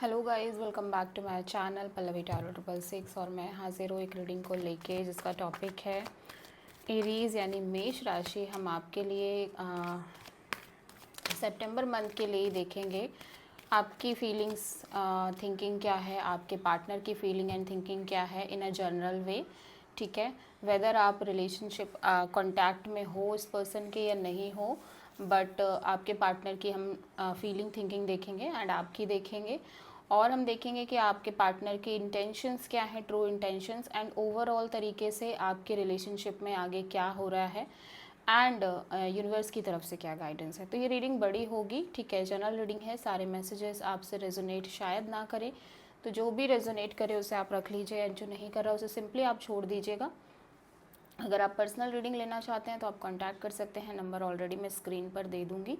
Hello guys, welcome back to my channel Pallavi tarot 666 और मैं हाजिर हूँ एक रीडिंग को लेके जिसका टॉपिक है एरीज यानी मेष राशि। हम आपके लिए सितंबर मंथ के लिए देखेंगे आपकी फीलिंग्स, थिंकिंग क्या है, आपके पार्टनर की फीलिंग एंड थिंकिंग क्या है इन अ जनरल वे। ठीक है, वेदर आप रिलेशनशिप कांटेक्ट में हो इस पर्सन के या नहीं हो, बट आपके पार्टनर की हम फीलिंग थिंकिंग देखेंगे एंड आपकी देखेंगे। और हम देखेंगे कि आपके पार्टनर की इंटेंशंस क्या है, ट्रू इंटेंशंस, एंड ओवरऑल तरीके से आपके रिलेशनशिप में आगे क्या हो रहा है एंड यूनिवर्स की तरफ से क्या गाइडेंस है। तो ये रीडिंग बड़ी होगी, ठीक है, जनरल रीडिंग है, सारे मैसेजेस आपसे रेजोनेट शायद ना करें, तो जो भी रेजोनेट करे उसे आप रख लीजिए एंड जो नहीं कर रहा उसे सिंपली आप छोड़ दीजिएगा। अगर आप पर्सनल रीडिंग लेना चाहते हैं तो आप कांटेक्ट कर सकते हैं, नंबर ऑलरेडी मैं स्क्रीन पर दे दूँगी।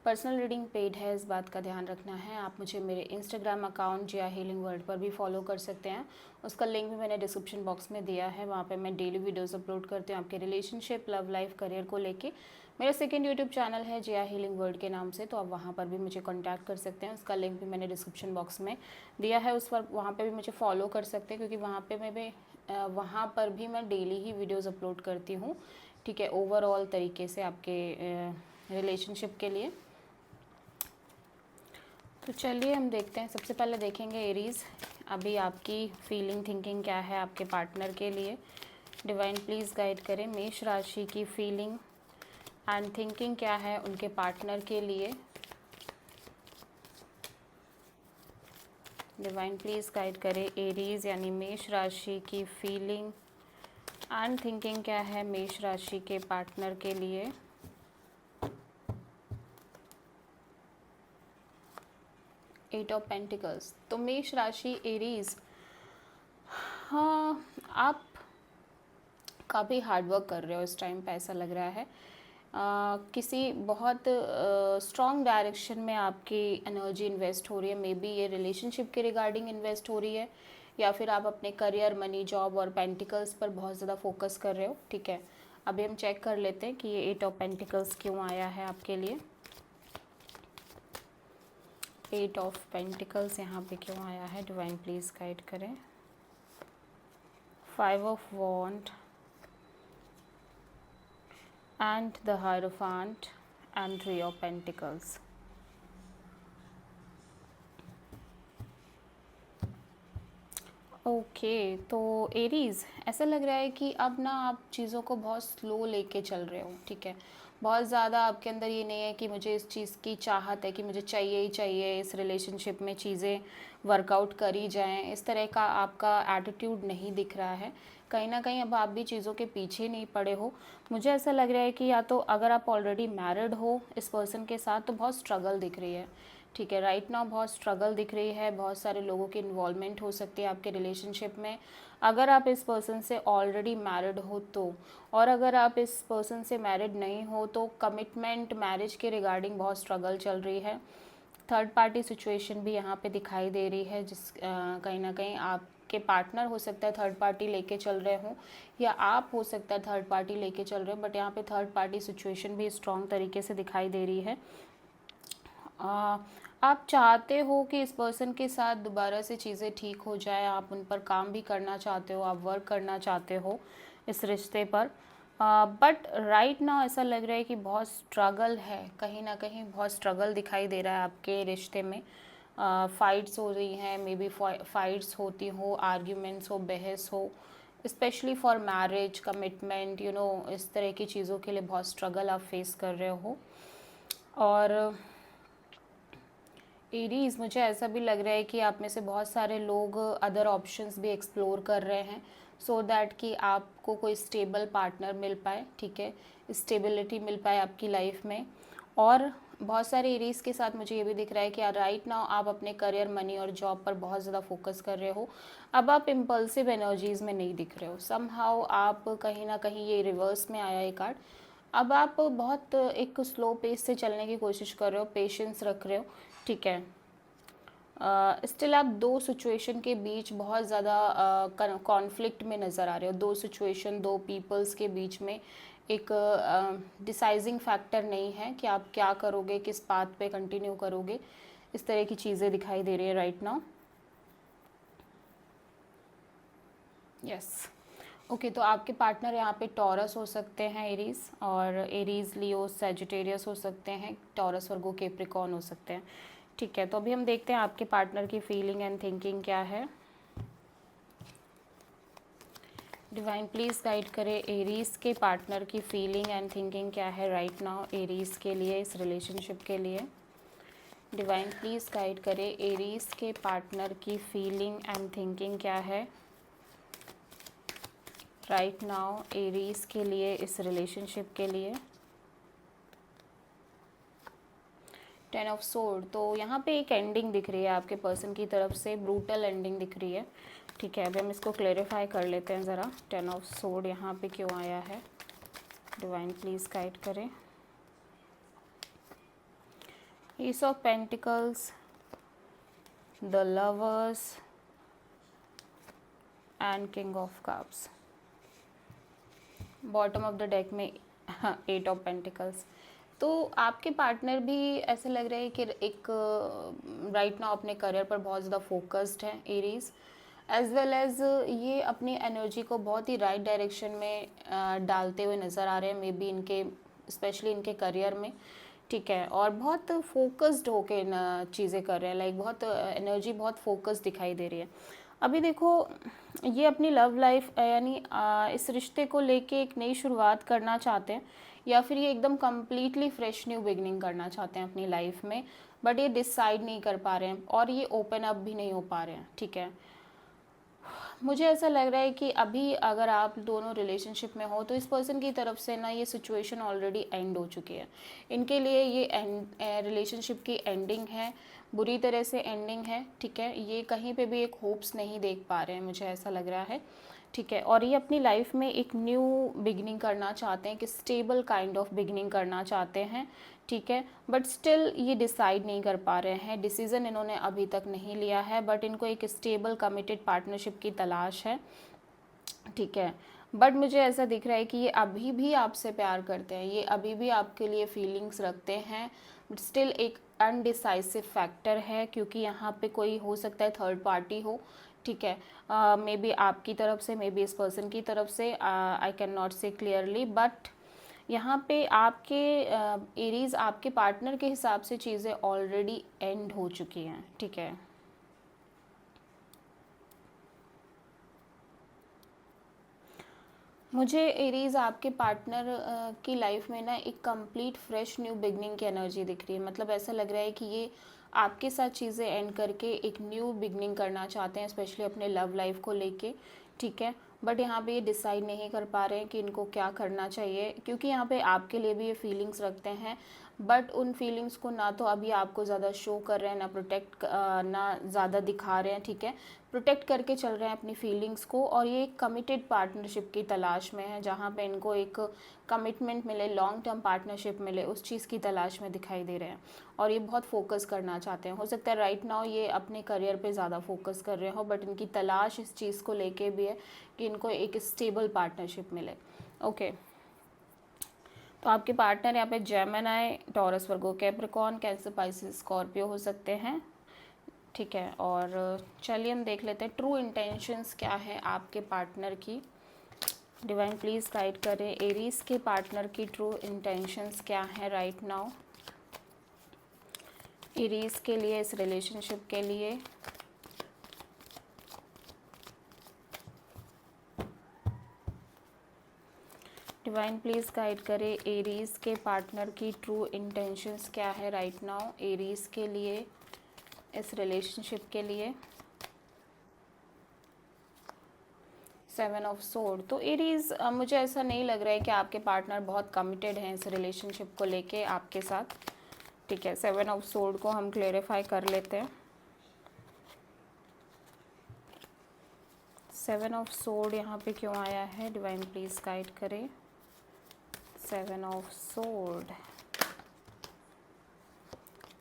पर्सनल रीडिंग पेड है, इस बात का ध्यान रखना है। आप मुझे मेरे इंस्टाग्राम अकाउंट जिया हीलिंग वर्ल्ड पर भी फॉलो कर सकते हैं, उसका लिंक भी मैंने डिस्क्रिप्शन बॉक्स में दिया है। वहाँ पे मैं डेली वीडियोस अपलोड करती हूँ आपके रिलेशनशिप, लव लाइफ, करियर को लेके। मेरा सेकंड यूट्यूब चैनल है जिया हीलिंग वर्ल्ड के नाम से, तो आप वहाँ पर भी मुझे कॉन्टैक्ट कर सकते हैं, उसका लिंक भी मैंने डिस्क्रिप्शन बॉक्स में दिया है। उस पर वहाँ पर भी मुझे फॉलो कर सकते हैं क्योंकि वहाँ पर भी मैं डेली ही वीडियोज़ अपलोड करती हूँ, ठीक है, ओवरऑल तरीके से आपके रिलेशनशिप के लिए। तो चलिए हम देखते हैं। सबसे पहले देखेंगे एरीज़, अभी आपकी फीलिंग थिंकिंग क्या है आपके पार्टनर के लिए। डिवाइन प्लीज़ गाइड करें मेष राशि की फीलिंग एंड थिंकिंग क्या है उनके पार्टनर के लिए। डिवाइन प्लीज़ गाइड करें एरीज़ यानी मेष राशि की फीलिंग एंड थिंकिंग क्या है मेष राशि के पार्टनर के लिए। एट ऑफ पेंटिकल्स, तो मेष राशि एरीज, हाँ, आप काफ़ी हार्डवर्क कर रहे हो इस टाइम पे, ऐसा लग रहा है। किसी बहुत स्ट्रॉन्ग डायरेक्शन में आपकी एनर्जी इन्वेस्ट हो रही है। मे बी ये रिलेशनशिप के रिगार्डिंग इन्वेस्ट हो रही है, या फिर आप अपने करियर, मनी, जॉब और पेंटिकल्स पर बहुत ज़्यादा फोकस कर रहे हो। ठीक है, अभी हम चेक कर लेते हैं कि ये एट ऑफ पेंटिकल्स क्यों आया है आपके लिए। एट ऑफ पेंटिकल्स यहाँ पे क्यों आया है, डिवाइन प्लीज़ गाइड करें। Five of wand and the Hierophant and Three of Pentacles. Okay, तो एरीज़, ऐसा लग रहा है कि अब ना आप चीज़ों को बहुत स्लो लेके चल रहे हो। ठीक है, बहुत ज़्यादा आपके अंदर ये नहीं है कि मुझे इस चीज़ की चाहत है कि मुझे चाहिए ही चाहिए, इस रिलेशनशिप में चीज़ें वर्कआउट करी जाएं, इस तरह का आपका एटीट्यूड नहीं दिख रहा है। कहीं ना कहीं अब आप भी चीज़ों के पीछे नहीं पड़े हो। मुझे ऐसा लग रहा है कि या तो अगर आप ऑलरेडी मैरिड हो इस पर्सन के साथ तो बहुत स्ट्रगल दिख रही है। ठीक है, राइट नाउ बहुत स्ट्रगल दिख रही है, बहुत सारे लोगों की इन्वॉल्वमेंट हो सकती है आपके रिलेशनशिप में। अगर आप इस पर्सन से ऑलरेडी मैरिड हो तो, और अगर आप इस पर्सन से मैरिड नहीं हो तो कमिटमेंट, मैरिज के रिगार्डिंग बहुत स्ट्रगल चल रही है। थर्ड पार्टी सिचुएशन भी यहाँ पे दिखाई दे रही है, कहीं ना कहीं आपके पार्टनर हो सकता है थर्ड पार्टी लेके चल रहे हों, या आप हो सकता है थर्ड पार्टी लेके चल रहे हो, बट यहाँ पे थर्ड पार्टी सिचुएशन भी स्ट्रॉन्ग तरीके से दिखाई दे रही है। आप चाहते हो कि इस पर्सन के साथ दोबारा से चीज़ें ठीक हो जाए, आप उन पर काम भी करना चाहते हो, आप वर्क करना चाहते हो इस रिश्ते पर, बट राइट नाउ ऐसा लग रहा है कि बहुत स्ट्रगल है, कहीं ना कहीं बहुत स्ट्रगल दिखाई दे रहा है आपके रिश्ते में। फाइट्स हो रही हैं, मे बी फाइट्स होती हो, आर्ग्यूमेंट्स हो, बहस हो, स्पेशली फॉर मैरिज, कमिटमेंट, इस तरह की चीज़ों के लिए बहुत स्ट्रगल आप फेस कर रहे हो। और एरीज़, मुझे ऐसा भी लग रहा है कि आप में से बहुत सारे लोग अदर ऑप्शंस भी एक्सप्लोर कर रहे हैं सो दैट कि आपको कोई स्टेबल पार्टनर मिल पाए। ठीक है, स्टेबिलिटी मिल पाए आपकी लाइफ में। और बहुत सारे एरीज़ के साथ मुझे ये भी दिख रहा है कि राइट नाउ आप अपने करियर, मनी और जॉब पर बहुत ज़्यादा फोकस कर रहे हो। अब आप इम्पल्सिव एनर्जीज़ में नहीं दिख रहे हो, समहाउ आप कहीं ना कहीं, ये रिवर्स में आया ये कार्ड, अब आप बहुत एक स्लो पेस से चलने की कोशिश कर रहे हो, पेशेंस रख रहे हो। ठीक है, स्टिल आप दो सिचुएशन के बीच बहुत ज़्यादा कॉन्फ्लिक्ट में नज़र आ रहे हो। दो सिचुएशन, दो पीपल्स के बीच में एक डिसाइजिंग फैक्टर नहीं है कि आप क्या करोगे, किस पाथ पे कंटिन्यू करोगे। इस तरह की चीज़ें दिखाई दे रही है राइट नाउ। यस ओके, तो आपके पार्टनर यहाँ पे टॉरस हो सकते हैं, एरीज, और एरीज लियो सैजिटेरियस हो सकते हैं, टॉरस वर्गो कैप्रिकॉर्न हो सकते हैं। ठीक है, तो अभी हम देखते हैं आपके पार्टनर की फीलिंग एंड थिंकिंग क्या है। डिवाइन प्लीज़ गाइड करें एरीज के पार्टनर की फीलिंग एंड थिंकिंग क्या है राइट नाउ एरीज के लिए, इस रिलेशनशिप के लिए। डिवाइन प्लीज़ गाइड करें एरीज के पार्टनर की फीलिंग एंड थिंकिंग क्या है राइट नाउ एरीज के लिए, इस रिलेशनशिप के लिए। 10 ऑफ सोर्ड, तो यहाँ पे एक एंडिंग दिख रही है आपके पर्सन की तरफ से, ब्रूटल एंडिंग दिख रही है। ठीक है, अभी हम इसको क्लेरिफाई कर लेते हैं ज़रा। 10 ऑफ सोर्ड यहाँ पे क्यों आया है, डिवाइन प्लीज़ गाइड करें। S of pentacles, the lovers and king of cups. Bottom of the deck में 8 ऑफ पेंटिकल्स। तो आपके पार्टनर भी ऐसे लग रहा है कि एक राइट नाउ अपने करियर पर बहुत ज़्यादा फोकस्ड है एरीज, एज वेल एज ये अपनी एनर्जी को बहुत ही राइट डायरेक्शन में डालते हुए नज़र आ रहे हैं, मे बी इनके स्पेशली इनके करियर में। ठीक है, और बहुत फोकस्ड होके चीज़ें कर रहे हैं, लाइक बहुत एनर्जी बहुत फोकस्ड दिखाई दे रही है। अभी देखो ये अपनी लव लाइफ यानी इस रिश्ते को लेके एक नई शुरुआत करना चाहते हैं, या फिर ये एकदम कम्प्लीटली फ्रेश न्यू बिगनिंग करना चाहते हैं अपनी लाइफ में, बट ये डिसाइड नहीं कर पा रहे हैं और ये ओपन अप भी नहीं हो पा रहे हैं। ठीक है, मुझे ऐसा लग रहा है कि अभी अगर आप दोनों रिलेशनशिप में हो तो इस पर्सन की तरफ से ना ये सिचुएशन ऑलरेडी एंड हो चुकी है। इनके लिए ये रिलेशनशिप की एंडिंग है, बुरी तरह से एंडिंग है। ठीक है, ये कहीं पे भी एक होप्स नहीं देख पा रहे हैं, मुझे ऐसा लग रहा है। ठीक है, और ये अपनी लाइफ में एक न्यू बिगनिंग करना चाहते हैं, कि स्टेबल काइंड ऑफ बिगनिंग करना चाहते हैं। ठीक है, बट स्टिल ये डिसाइड नहीं कर पा रहे हैं, डिसीज़न इन्होंने अभी तक नहीं लिया है, बट इनको एक स्टेबल कमिटेड पार्टनरशिप की तलाश है। ठीक है, बट मुझे ऐसा दिख रहा है कि ये अभी भी आपसे प्यार करते हैं, ये अभी भी आपके लिए फीलिंग्स रखते हैं, बट स्टिल एक अनडिसाइसिव फैक्टर है, क्योंकि यहाँ पे कोई हो सकता है थर्ड पार्टी हो। ठीक है, मे बी आपकी तरफ से, मे बी इस पर्सन की तरफ से, आई कैन नॉट से क्लियरली, बट यहाँ पे आपके एरीज आपके पार्टनर के हिसाब से चीज़ें ऑलरेडी एंड हो चुकी हैं। ठीक है, मुझे एरीज आपके पार्टनर की लाइफ में ना एक कंप्लीट फ्रेश न्यू बिगनिंग की एनर्जी दिख रही है। मतलब ऐसा लग रहा है कि ये आपके साथ चीज़ें एंड करके एक न्यू बिगनिंग करना चाहते हैं, स्पेशली अपने लव लाइफ को लेके। ठीक है, बट यहाँ पे ये डिसाइड नहीं कर पा रहे हैं कि इनको क्या करना चाहिए, क्योंकि यहाँ पे आपके लिए भी ये फीलिंग्स रखते हैं, बट उन फीलिंग्स को ना तो अभी आपको ज़्यादा शो कर रहे हैं, ना प्रोटेक्ट ना ज़्यादा दिखा रहे हैं। ठीक है, प्रोटेक्ट करके चल रहे हैं अपनी फीलिंग्स को, और ये एक कमिटेड पार्टनरशिप की तलाश में है, जहाँ पे इनको एक कमिटमेंट मिले, लॉन्ग टर्म पार्टनरशिप मिले, उस चीज़ की तलाश में दिखाई दे रहे हैं, और ये बहुत फोकस करना चाहते हैं। हो सकता है राइट नाउ ये अपने करियर पे ज़्यादा फोकस कर रहे हो, बट इनकी तलाश इस चीज़ को लेके भी है कि इनको एक स्टेबल पार्टनरशिप मिले। ओके, तो आपके पार्टनर यहाँ पे जेमिनी, टॉरस, वर्गो, कैप्रिकॉर्न, कैंसर, पाइसिस, स्कॉर्पियो हो सकते हैं। ठीक है, और चलिए हम देख लेते हैं ट्रू इंटेंशंस क्या है आपके पार्टनर की। डिवाइन प्लीज़ गाइड करें एरीज के पार्टनर की ट्रू इंटेंशंस क्या है राइट नाउ एरीज के लिए, इस रिलेशनशिप के लिए। डिवाइन प्लीज़ गाइड करें एरीज के पार्टनर की ट्रू इंटेंशंस क्या है राइट नाउ एरीज के लिए, इस रिलेशनशिप के लिए। 7 ऑफ सोर्ड, तो एरीज मुझे ऐसा नहीं लग रहा है कि आपके पार्टनर बहुत कमिटेड हैं इस रिलेशनशिप को लेके आपके साथ। ठीक है, 7 ऑफ सोर्ड को हम क्लेरिफाई कर लेते हैं। 7 ऑफ सोर्ड यहाँ पे क्यों आया है, डिवाइन प्लीज़ गाइड करें। 7 ऑफ सोर्ड,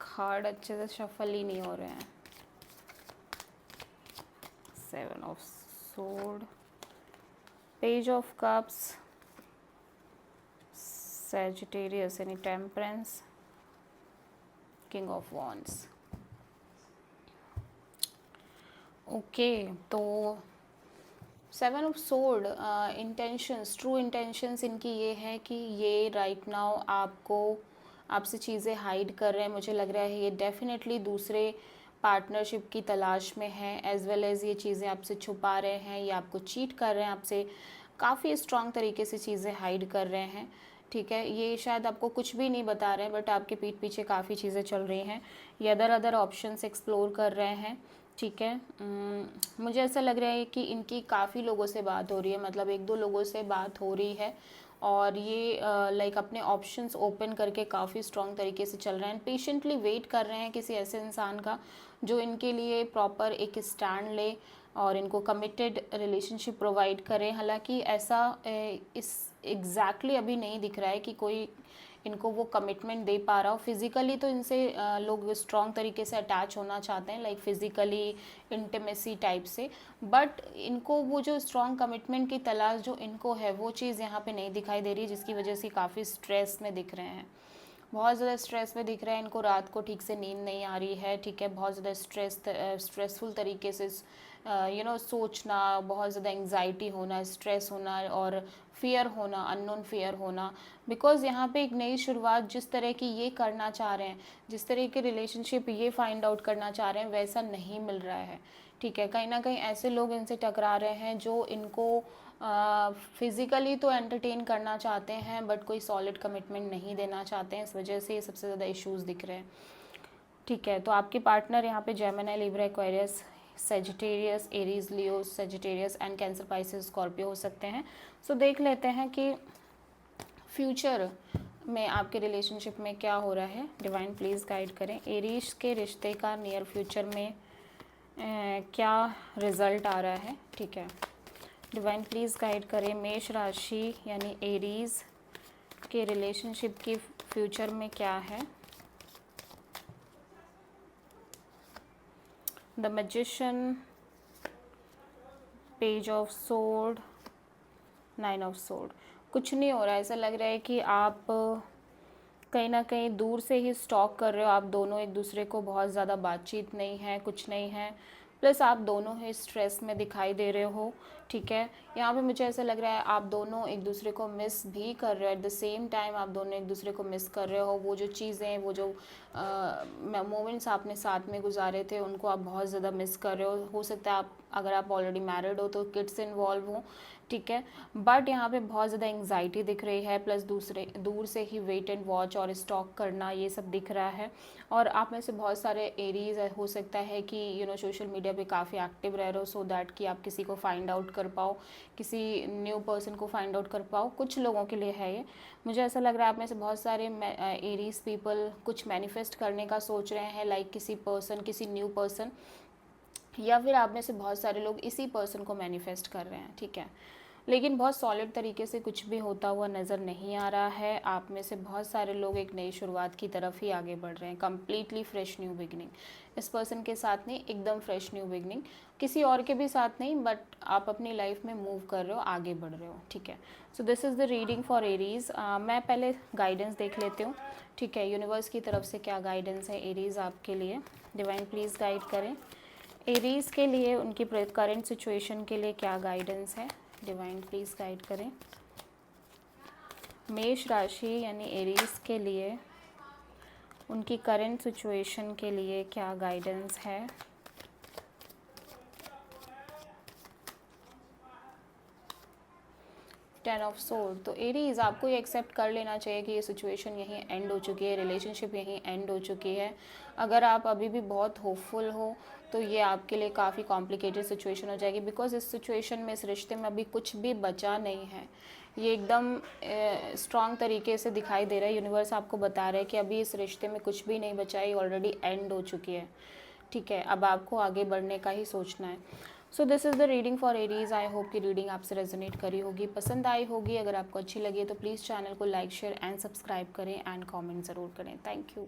कार्ड अच्छे से शफल ही नहीं हो रहे हैं। 7 of sword, page of cups, Sagittarius यानी temperance, king of wands. Okay, तो 7 of sword intentions, true intentions इनकी ये है कि ये राइट नाउ आपसे चीज़ें हाइड कर रहे हैं। मुझे लग रहा है ये डेफिनेटली दूसरे पार्टनरशिप की तलाश में है, एज वेल एज़ ये चीज़ें आपसे छुपा रहे हैं, ये आपको चीट कर रहे हैं, आपसे काफ़ी स्ट्रॉन्ग तरीके से चीज़ें हाइड कर रहे हैं। ठीक है, ये शायद आपको कुछ भी नहीं बता रहे हैं, बट आपके पीठ पीछे काफ़ी चीज़ें चल रही हैं, ये अदर ऑप्शंस एक्सप्लोर कर रहे हैं। ठीक है, मुझे ऐसा लग रहा है कि इनकी काफ़ी लोगों से बात हो रही है, मतलब 1-2 लोगों से बात हो रही है, और ये लाइक अपने ऑप्शंस ओपन करके काफ़ी स्ट्रॉन्ग तरीके से चल रहे हैं, पेशेंटली वेट कर रहे हैं किसी ऐसे इंसान का जो इनके लिए प्रॉपर एक स्टैंड ले और इनको कमिटेड रिलेशनशिप प्रोवाइड करें। हालांकि ऐसा इस एग्जैक्टली अभी नहीं दिख रहा है कि कोई इनको वो कमिटमेंट दे पा रहा हो। फिज़िकली तो इनसे लोग स्ट्रॉन्ग तरीके से अटैच होना चाहते हैं, लाइक फिज़िकली इंटीमेसी टाइप से, बट इनको वो जो स्ट्रॉन्ग कमिटमेंट की तलाश जो इनको है वो चीज़ यहाँ पे नहीं दिखाई दे रही, जिसकी वजह से काफ़ी स्ट्रेस में दिख रहे हैं, बहुत ज़्यादा स्ट्रेस में दिख रहा है। इनको रात को ठीक से नींद नहीं आ रही है। ठीक है, बहुत ज़्यादा स्ट्रेसफुल तरीके से सोचना, बहुत ज़्यादा एंग्जाइटी होना, स्ट्रेस होना और फियर होना, अननोन फियर होना, बिकॉज़ यहाँ पे एक नई शुरुआत जिस तरह की ये करना चाह रहे हैं, जिस तरह के रिलेशनशिप ये फाइंड आउट करना चाह रहे हैं, वैसा नहीं मिल रहा है। ठीक है, कहीं ना कहीं ऐसे लोग इनसे टकरा रहे हैं जो इनको फिज़िकली तो एंटरटेन करना चाहते हैं, बट कोई सॉलिड कमिटमेंट नहीं देना चाहते हैं। इस वजह से ये सबसे ज़्यादा इश्यूज़ दिख रहे हैं। ठीक है, तो आपके पार्टनर यहाँ पे Gemini, Libra, Aquarius, Sagittarius, Aries, Leo, Sagittarius and cancer, Pisces, Scorpio हो सकते हैं। सो देख लेते हैं कि फ्यूचर में आपके रिलेशनशिप में क्या हो रहा है। डिवाइन प्लीज़ गाइड करें, एरीज के रिश्ते का नियर फ्यूचर में क्या रिजल्ट आ रहा है। ठीक है, डिवाइन प्लीज़ गाइड करें, मेष राशि यानी एरीज के रिलेशनशिप की फ्यूचर में क्या है। The magician, page of sword, 9 of sword. कुछ नहीं हो रहा है, ऐसा लग रहा है कि आप कहीं ना कहीं दूर से ही स्टॉक कर रहे हो। आप दोनों एक दूसरे को, बहुत ज़्यादा बातचीत नहीं है, कुछ नहीं है, प्लस आप दोनों ही स्ट्रेस में दिखाई दे रहे हो। ठीक है, यहाँ पे मुझे ऐसा लग रहा है आप दोनों एक दूसरे को मिस भी कर रहे हो, एट द सेम टाइम आप दोनों एक दूसरे को मिस कर रहे हो। वो जो चीज़ें, वो जो मोमेंट्स आपने साथ में गुजारे थे, उनको आप बहुत ज़्यादा मिस कर रहे हो सकता है आप, अगर आप ऑलरेडी मैरिड हो तो किड्स इन्वॉल्व हो। ठीक है, बट यहाँ पे बहुत ज़्यादा एंग्जाइटी दिख रही है, प्लस दूर से ही वेट एंड वॉच और स्टॉक करना, ये सब दिख रहा है। और आप में से बहुत सारे एरीज हो सकता है कि सोशल मीडिया पे काफ़ी एक्टिव रह रहे हो, सो दैट कि आप किसी को फाइंड आउट कर पाओ, किसी न्यू पर्सन को फाइंड आउट कर पाओ। कुछ लोगों के लिए है ये, मुझे ऐसा लग रहा है आप में से बहुत सारे एरीज पीपल कुछ मैनिफेस्ट करने का सोच रहे हैं, लाइक किसी पर्सन, किसी न्यू पर्सन, या फिर आप में से बहुत सारे लोग इसी पर्सन को मैनिफेस्ट कर रहे हैं। ठीक है, लेकिन बहुत सॉलिड तरीके से कुछ भी होता हुआ नज़र नहीं आ रहा है। आप में से बहुत सारे लोग एक नई शुरुआत की तरफ ही आगे बढ़ रहे हैं, कम्प्लीटली फ्रेश न्यू बिगनिंग। इस पर्सन के साथ नहीं, एकदम फ्रेश न्यू बिगनिंग, किसी और के भी साथ नहीं, बट आप अपनी लाइफ में मूव कर रहे हो, आगे बढ़ रहे हो। ठीक है, so this is the reading for Aries. मैं पहले गाइडेंस देख लेती हूँ। ठीक है, यूनिवर्स की तरफ से क्या गाइडेंस है एरीज आपके लिए। डिवाइन प्लीज़ गाइड करें, एरीज के लिए उनकी करंट सिचुएशन के लिए क्या गाइडेंस है। डिवाइन प्लीज़ गाइड करें, मेष राशि यानी एरीज के लिए उनकी करंट सिचुएशन के लिए क्या गाइडेंस है। Ten of sword. तो एरीज, आपको ये एक्सेप्ट कर लेना चाहिए कि ये सिचुएशन यहीं एंड हो चुकी है, रिलेशनशिप यहीं एंड हो चुकी है। अगर आप अभी भी बहुत होपफुल हो तो ये आपके लिए काफ़ी कॉम्प्लिकेटेड सिचुएशन हो जाएगी, बिकॉज इस सिचुएशन में, इस रिश्ते में अभी कुछ भी बचा नहीं है। ये एकदम स्ट्रॉन्ग तरीके से दिखाई दे रहा है। यूनिवर्स आपको बता रहा है कि अभी इस रिश्ते में कुछ भी नहीं बचा है, ऑलरेडी एंड हो चुकी है। ठीक है, अब आपको आगे बढ़ने का ही सोचना है। So this is the reading for Aries. I hope कि रीडिंग आपसे रेजोनेट करी होगी, पसंद आई होगी। अगर आपको अच्छी लगी तो प्लीज़ चैनल को लाइक, शेयर एंड सब्सक्राइब करें एंड कमेंट ज़रूर करें। Thank you.